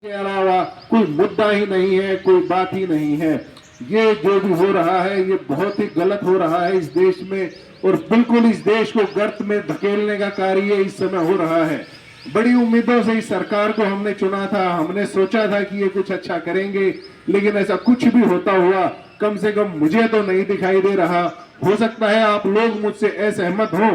के अलावा कोई मुद्दा ही नहीं है, कोई बात ही नहीं है। ये जो भी हो रहा है ये बहुत ही गलत हो रहा है इस देश में, और बिल्कुल इस देश को गर्त में धकेलने का कार्य इस समय हो रहा है। बड़ी उम्मीदों से इस सरकार को हमने चुना था, हमने सोचा था कि ये कुछ अच्छा करेंगे, लेकिन ऐसा कुछ भी होता हुआ कम से कम मुझे तो नहीं दिखाई दे रहा। हो सकता है आप लोग मुझसे असहमत हो,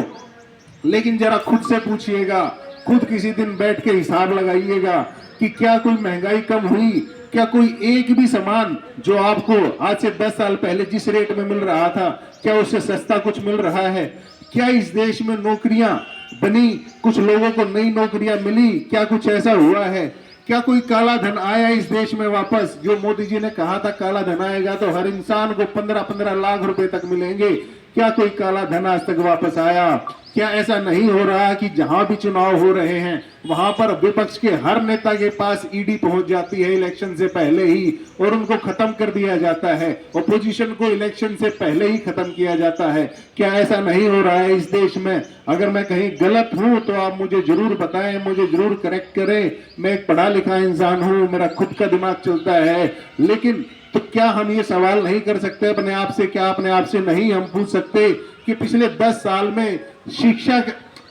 लेकिन जरा खुद से पूछिएगा, खुद किसी दिन बैठ के हिसाब लगाइएगा कि क्या कोई महंगाई कम हुई, क्या कोई एक भी सामान जो आपको आज से 10 साल पहले जिस रेट में मिल रहा था, क्या उससे सस्ता कुछ मिल रहा है? क्या इस देश में नौकरियां बनी, कुछ लोगों को नई नौकरियां मिली, क्या कुछ ऐसा हुआ है? क्या कोई काला धन आया इस देश में वापस? जो मोदी जी ने कहा था काला धन आएगा तो हर इंसान को 15-15 लाख रुपए तक मिलेंगे, क्या कोई काला धन आज तक वापस आया? क्या ऐसा नहीं हो रहा कि जहां भी चुनाव हो रहे हैं वहां पर विपक्ष के हर नेता के पास ईडी पहुंच जाती है इलेक्शन से पहले ही, और उनको खत्म कर दिया जाता है, ऑपोजिशन को इलेक्शन से पहले ही खत्म किया जाता है? क्या ऐसा नहीं हो रहा है इस देश में? अगर मैं कहीं गलत हूं तो आप मुझे जरूर बताएं, मुझे जरूर करेक्ट करें। मैं एक पढ़ा लिखा इंसान हूं, मेरा खुद का दिमाग चलता है, लेकिन तो क्या हम ये सवाल नहीं कर सकते अपने आप से? क्या अपने आप से नहीं हम पूछ सकते कि पिछले 10 साल में शिक्षा,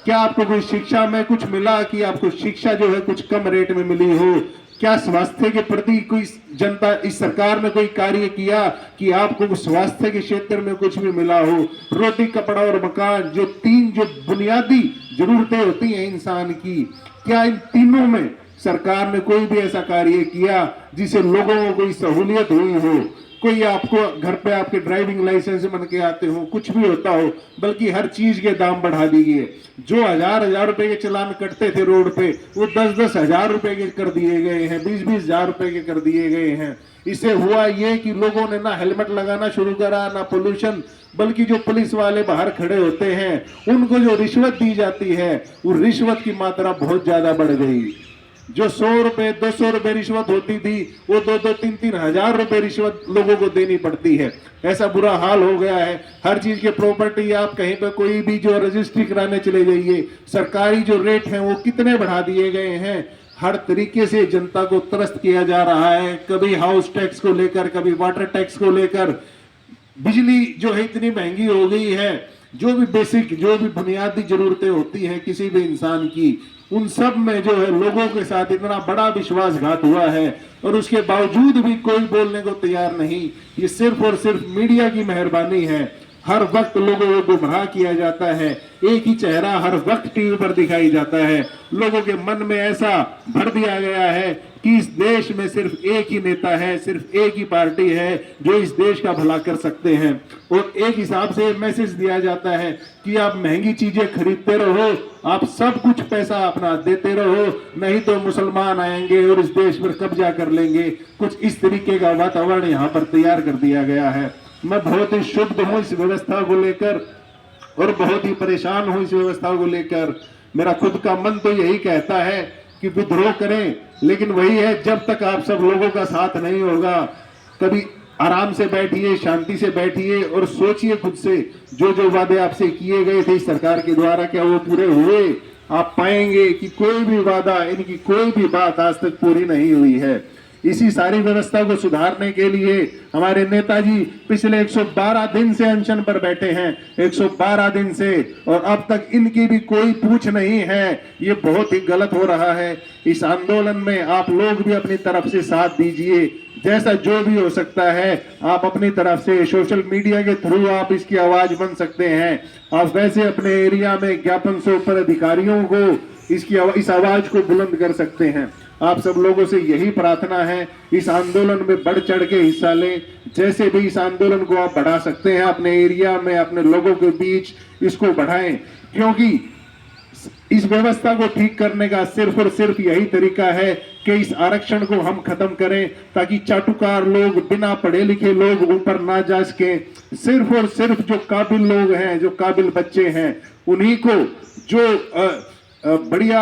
क्या आपको कोई शिक्षा में कुछ मिला कि आपको शिक्षा जो है कुछ कम रेट में मिली हो? क्या स्वास्थ्य के प्रति कोई जनता, इस सरकार ने कोई कार्य किया कि आपको स्वास्थ्य के क्षेत्र में कुछ भी मिला हो? रोटी, कपड़ा और मकान, जो तीन जो बुनियादी जरूरतें होती हैं इंसान की, क्या इन तीनों में सरकार ने कोई भी ऐसा कार्य किया जिससे लोगों को कोई सहूलियत हुई हो? कोई आपको घर पे आपके ड्राइविंग लाइसेंस बन के आते हो, कुछ भी होता हो, बल्कि हर चीज के दाम बढ़ा दिए। जो हजार रुपए के चालान कटते थे रोड पे, वो 10-10 हजार रुपए के कर दिए गए हैं, 20-20 हजार रुपए के कर दिए गए हैं। इससे हुआ ये कि लोगों ने ना हेलमेट लगाना शुरू करा, ना पोल्यूशन, बल्कि जो पुलिस वाले बाहर खड़े होते हैं उनको जो रिश्वत दी जाती है, वो रिश्वत की मात्रा बहुत ज्यादा बढ़ गई। जो 100 रुपए 200 रुपए रिश्वत होती थी, वो 2-2 3-3 हजार रुपए रिश्वत लोगों को देनी पड़ती है। ऐसा बुरा हाल हो गया है। हर चीज के प्रॉपर्टी, आप कहीं पे कोई भी जो रजिस्ट्री कराने चले जाइए, सरकारी जो रेट हैं वो कितने बढ़ा दिए गए हैं। हर तरीके से जनता को त्रस्त किया जा रहा है, कभी हाउस टैक्स को लेकर, कभी वाटर टैक्स को लेकर। बिजली जो है इतनी महंगी हो गई है, जो भी बेसिक, जो भी बुनियादी जरूरतें होती हैं किसी भी इंसान की, उन सब में जो है लोगों के साथ इतना बड़ा विश्वासघात हुआ है, और उसके बावजूद भी कोई बोलने को तैयार नहीं। ये सिर्फ और सिर्फ मीडिया की मेहरबानी है। हर वक्त लोगों को गुमराह किया जाता है, एक ही चेहरा हर वक्त टीवी पर दिखाई जाता है। लोगों के मन में ऐसा भर दिया गया है कि इस देश में सिर्फ एक ही नेता है, सिर्फ एक ही पार्टी है जो इस देश का भला कर सकते हैं, और एक हिसाब से मैसेज दिया जाता है कि आप महंगी चीजें खरीदते रहो, आप सब कुछ पैसा अपना देते रहो, नहीं तो मुसलमान आएंगे और इस देश पर कब्जा कर लेंगे। कुछ इस तरीके का वातावरण यहाँ पर तैयार कर दिया गया है। मैं बहुत ही क्षुब्ध हूँ इस व्यवस्था को लेकर, और बहुत ही परेशान हूँ इस व्यवस्था को लेकर। मेरा खुद का मन तो यही कहता है कि विद्रोह करें, लेकिन वही है, जब तक आप सब लोगों का साथ नहीं होगा, कभी आराम से बैठिए, शांति से बैठिए और सोचिए खुद से, जो जो वादे आपसे किए गए थे इस सरकार के द्वारा, क्या वो पूरे हुए? आप पाएंगे कि कोई भी वादा, इनकी कोई भी बात आज तक पूरी नहीं हुई है। इसी सारी व्यवस्था को सुधारने के लिए हमारे नेताजी पिछले 112 दिन से अनशन पर बैठे हैं, 112 दिन से, और अब तक इनकी भी कोई पूछ नहीं है। ये बहुत ही गलत हो रहा है। इस आंदोलन में आप लोग भी अपनी तरफ से साथ दीजिए, जैसा जो भी हो सकता है आप अपनी तरफ से सोशल मीडिया के थ्रू आप इसकी आवाज बन सकते हैं। आप वैसे अपने एरिया में ज्ञापन सौंप पर अधिकारियों को इस आवाज को बुलंद कर सकते हैं। आप सब लोगों से यही प्रार्थना है, इस आंदोलन में बढ़ चढ़ के हिस्सा लें। जैसे भी इस आंदोलन को आप बढ़ा सकते हैं अपने एरिया में, अपने लोगों के बीच इसको बढ़ाएं, क्योंकि इस व्यवस्था को ठीक करने का सिर्फ और सिर्फ यही तरीका है कि इस आरक्षण को हम खत्म करें, ताकि चाटुकार लोग, बिना पढ़े लिखे लोग ऊपर ना जा सके। सिर्फ और सिर्फ जो काबिल लोग हैं, जो काबिल बच्चे हैं, उन्हीं को जो बढ़िया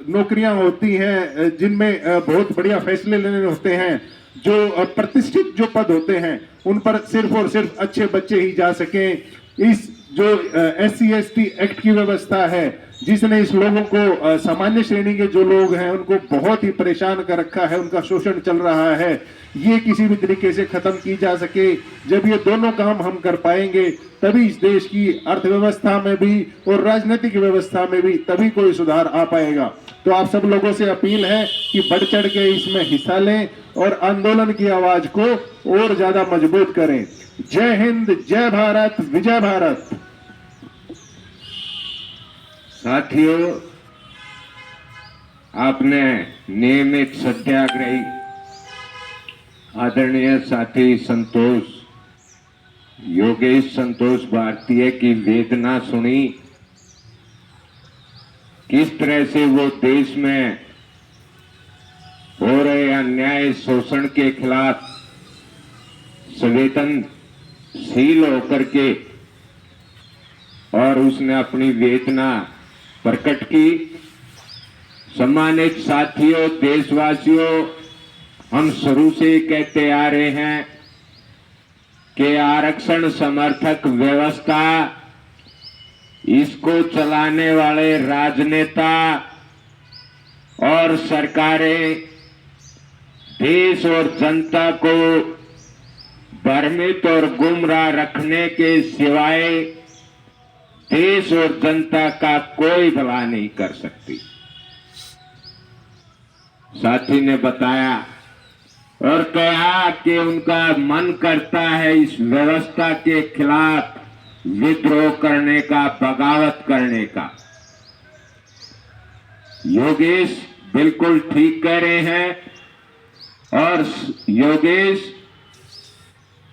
नौकरियां होती हैं, जिनमें बहुत बढ़िया फैसले लेने होते हैं, जो प्रतिष्ठित जो पद होते हैं, उन पर सिर्फ और सिर्फ अच्छे बच्चे ही जा सकें। इस जो SC/ST एक्ट की व्यवस्था है, जिसने इस लोगों को सामान्य श्रेणी के जो लोग हैं उनको बहुत ही परेशान कर रखा है, उनका शोषण चल रहा है, ये किसी भी तरीके से खत्म की जा सके। जब ये दोनों काम हम कर पाएंगे तभी इस देश की अर्थव्यवस्था में भी और राजनीतिक व्यवस्था में भी तभी कोई सुधार आ पाएगा। तो आप सब लोगों से अपील है कि बढ़ चढ़ के इसमें हिस्सा लें और आंदोलन की आवाज को और ज्यादा मजबूत करें। जय हिंद, जय भारत, विजय भारत। साथियों, आपने नियमित सत्याग्रही आदरणीय साथी योगेश संतोष भारतीय की वेदना सुनी। किस तरह से वो देश में हो रहे अन्याय शोषण के खिलाफ संवेदनशील होकर के और उसने अपनी वेदना प्रकट की। सम्मानित साथियों, देशवासियों, हम शुरू से कहते आ रहे हैं कि आरक्षण समर्थक व्यवस्था, इसको चलाने वाले राजनेता और सरकारें देश और जनता को भ्रमित और गुमराह रखने के सिवाय देश और जनता का कोई भला नहीं कर सकती। साथी ने बताया और कहा कि उनका मन करता है इस व्यवस्था के खिलाफ विद्रोह करने का, बगावत करने का। योगेश बिल्कुल ठीक कह रहे हैं। और योगेश,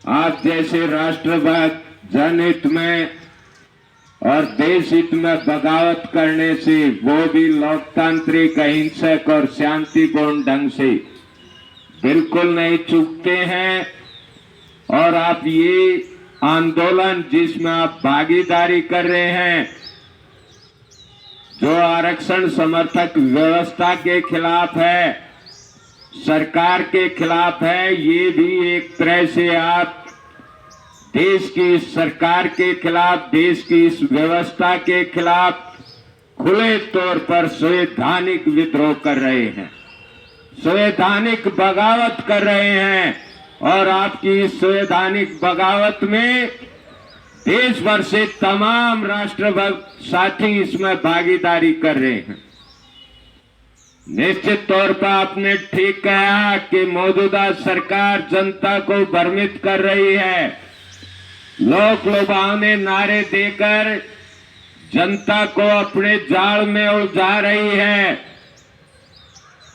आप जैसे राष्ट्रवाद जनहित में और देश हित में बगावत करने से, वो भी लोकतांत्रिक, अहिंसक और शांतिपूर्ण ढंग से, बिल्कुल नहीं चूकते हैं। और आप ये आंदोलन जिसमें आप भागीदारी कर रहे हैं, जो आरक्षण समर्थक व्यवस्था के खिलाफ है, सरकार के खिलाफ है, ये भी एक तरह से आप देश की सरकार के खिलाफ, देश की इस व्यवस्था के खिलाफ खुले तौर पर संवैधानिक विद्रोह कर रहे हैं, संवैधानिक बगावत कर रहे हैं। और आपकी इस संवैधानिक बगावत में देश भर से तमाम राष्ट्रभक्त साथी इसमें भागीदारी कर रहे हैं। निश्चित तौर पर आपने ठीक कहा कि मौजूदा सरकार जनता को भ्रमित कर रही है, लोक लुभावने नारे देकर जनता को अपने जाल में उलझा रही है।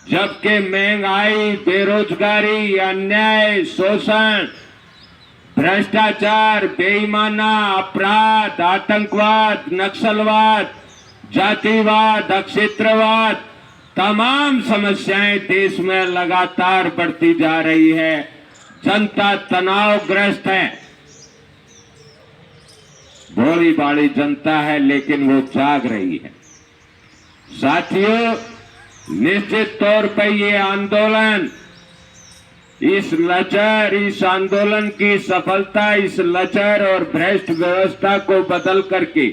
जबकि महंगाई, बेरोजगारी, अन्याय, शोषण, भ्रष्टाचार, बेईमाना, अपराध, आतंकवाद, नक्सलवाद, जातिवाद, क्षेत्रवाद, तमाम समस्याएं देश में लगातार बढ़ती जा रही है। जनता तनावग्रस्त है, भोली भाली जनता है, लेकिन वो जाग रही है। साथियों, निश्चित तौर पर ये आंदोलन, इस आंदोलन की सफलता इस लचर और भ्रष्ट व्यवस्था को बदल करके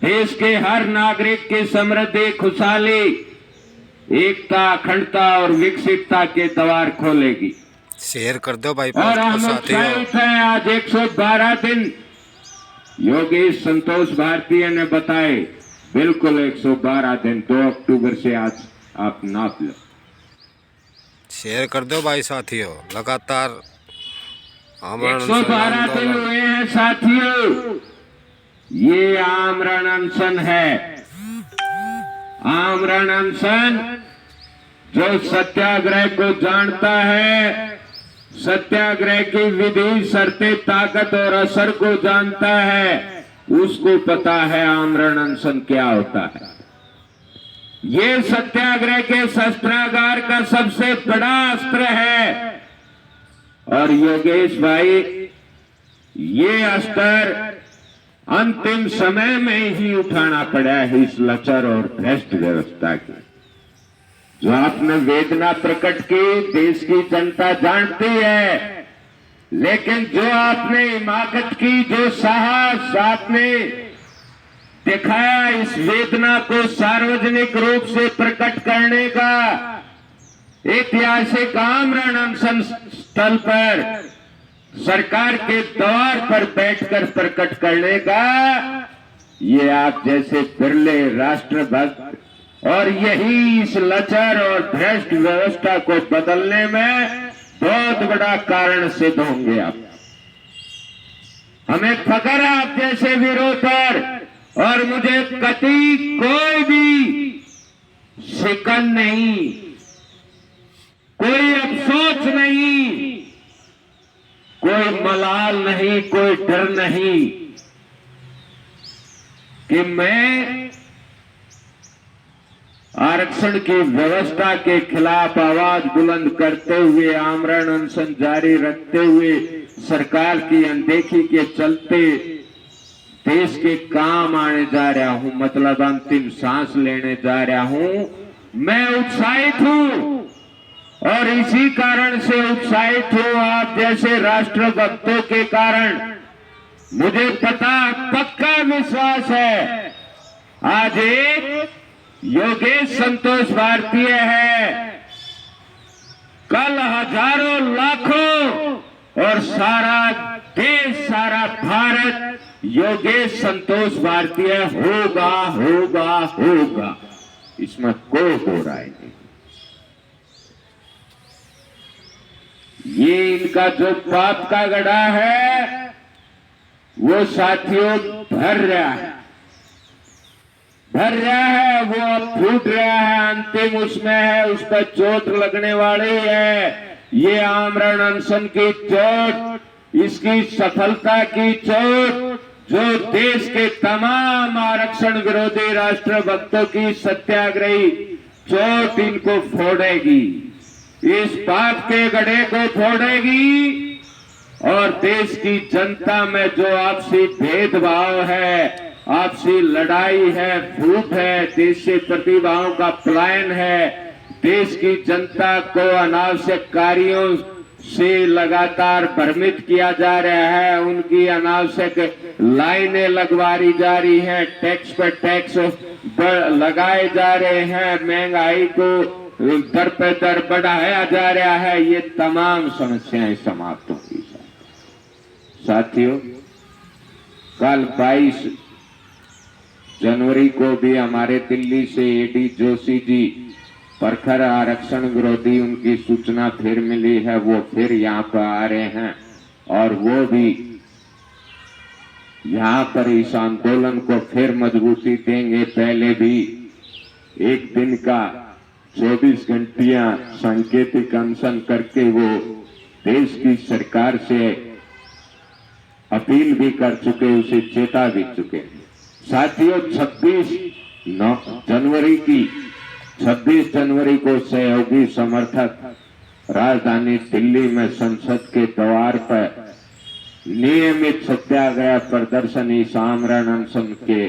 देश के हर नागरिक की समृद्धि, खुशहाली, एकता, अखंडता और विकसितता के द्वार खोलेगी। शेयर कर दो भाई। और हम उत्साहित हैं। आज 112 दिन योगेश संतोष भारतीय ने बताए, बिल्कुल 112 दिन, 2 अक्टूबर से आज आप नाप लो। शेयर कर दो भाई साथियों, लगातार 112 दिन हुए हैं साथियों। ये आमरण अनशन है, आमरण अनशन। जो सत्याग्रह को जानता है, सत्याग्रह की विधि, शर्तें, ताकत और असर को जानता है, उसको पता है आमरण अनशन क्या होता है। ये सत्याग्रह के शस्त्रागार का सबसे बड़ा अस्त्र है। और योगेश भाई, ये अस्त्र अंतिम समय में ही उठाना पड़ा है इस लचर और भ्रष्ट व्यवस्था की। जो आपने वेदना प्रकट की, देश की जनता जानती है लेकिन जो आपने हिमाकत की, जो साहस आपने दिखाया इस वेदना को सार्वजनिक रूप से प्रकट करने का, ऐतिहासिक आमरण अनशन स्थल पर सरकार के द्वार पर बैठकर प्रकट करने का, ये आप जैसे बिरले राष्ट्रभक्त और यही इस लचर और भ्रष्ट व्यवस्था को बदलने में बहुत बड़ा कारण सिद्ध होंगे। आप हमें फख्र है आप जैसे वीरों पर, और मुझे कतई कोई भी शिकन नहीं, कोई अफसोस नहीं, कोई मलाल नहीं, कोई डर नहीं कि मैं आरक्षण की व्यवस्था के खिलाफ आवाज बुलंद करते हुए, आमरण अनशन जारी रखते हुए, सरकार की अनदेखी के चलते देश के काम आने जा रहा हूं, मतलब अंतिम सांस लेने जा रहा हूं। मैं उत्साहित हूं और इसी कारण से उत्साहित हूं, आप जैसे राष्ट्रभक्तों के कारण। मुझे पक्का विश्वास है, आज एक योगेश संतोष भारतीय है, कल हजारों लाखों और सारा देश, सारा भारत योगेश संतोष भारतीय होगा, होगा, होगा, इसमें कोई हो रहा नहीं। ये इनका जो पाप का गड़ा है वो साथियों भर रहा है, वो अब फूट रहा है, अंतिम उसमें है, उस पर चोट लगने वाली है। ये आमरण अनशन की चोट, इसकी सफलता की चोट, जो देश के तमाम आरक्षण विरोधी राष्ट्रभक्तों की सत्याग्रही चोट इनको फोड़ेगी, इस पाप के गड्ढे को फोड़ेगी। और देश की जनता में जो आपसी भेदभाव है, आपसी लड़ाई है, फूट है, देश से प्रतिभाओं का पलायन है, देश की जनता को अनावश्यक कार्यों से लगातार भ्रमित किया जा रहा है, उनकी अनावश्यक लाइनें लगवाई जा रही है, टैक्स पर टैक्स लगाए जा रहे हैं, महंगाई को दर पे दर बढ़ाया जा रहा है, ये तमाम समस्याएं समाप्त होंगी। साथियों, कल 22 जनवरी को भी हमारे दिल्ली से एडी जोशी जी, प्रखर आरक्षण विरोधी, उनकी सूचना फिर मिली है, वो फिर यहाँ पर आ रहे हैं और वो भी यहाँ पर इस आंदोलन को फिर मजबूती देंगे। पहले भी एक दिन का 24 घंटिया सांकेतिक अनशन करके वो देश की सरकार से अपील भी कर चुके, उसे चेता भी चुके। साथियों, 26 जनवरी को सहयोगी समर्थक राजधानी दिल्ली में संसद के द्वार पर नियमित सत्याग्रह प्रदर्शन इस आमरण अनशन के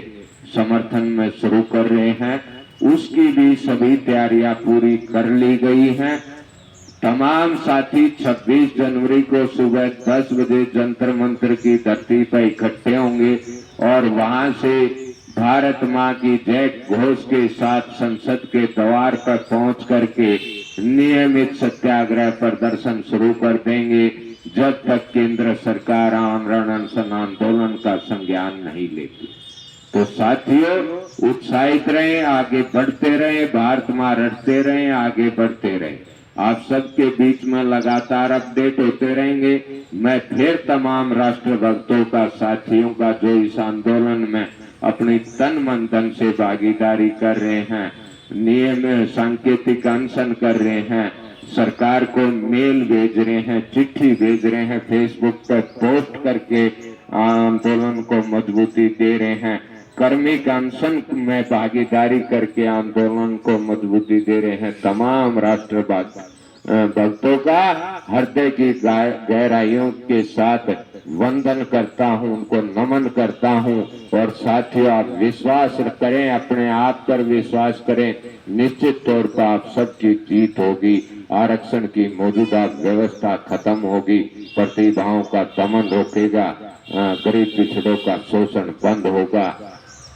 समर्थन में शुरू कर रहे हैं। उसकी भी सभी तैयारियां पूरी कर ली गई हैं। तमाम साथी 26 जनवरी को सुबह 10 बजे जंतर मंतर की धरती पर इकट्ठे होंगे और वहां से भारत मां की जय घोष के साथ संसद के द्वार पर पहुंच करके नियमित सत्याग्रह प्रदर्शन शुरू कर देंगे, जब तक केंद्र सरकार आमरण अनशन आंदोलन का संज्ञान नहीं लेती। तो साथियों, उत्साहित रहें, आगे बढ़ते रहें, भारत मां रटते रहें, आगे बढ़ते रहें। आप सबके बीच में लगातार अपडेट होते रहेंगे। मैं फिर तमाम राष्ट्रभक्तों का, साथियों का जो इस आंदोलन में अपनी तन मन धन से भागीदारी कर रहे हैं, नियम सांकेतिक अनशन कर रहे हैं, सरकार को मेल भेज रहे हैं, चिट्ठी भेज रहे हैं, फेसबुक पर पोस्ट करके आंदोलन को मजबूती दे रहे हैं, कर्मिक अनशन में भागीदारी करके आंदोलन को मजबूती दे रहे हैं, तमाम भक्तों का हृदय की गहराइयों के साथ वंदन करता हूं, उनको नमन करता हूं। और साथियों, आप विश्वास करें, अपने आप पर विश्वास करें, निश्चित तौर पर आप सबकी जीत होगी। आरक्षण की मौजूदा व्यवस्था खत्म होगी, प्रतिभाओं का दमन रोकेगा, गरीब पिछड़ों का शोषण बंद होगा,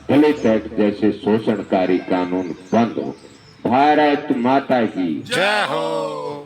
दलित एक्ट जैसे शोषणकारी कानून बंद हो। भारत माता की जय हो।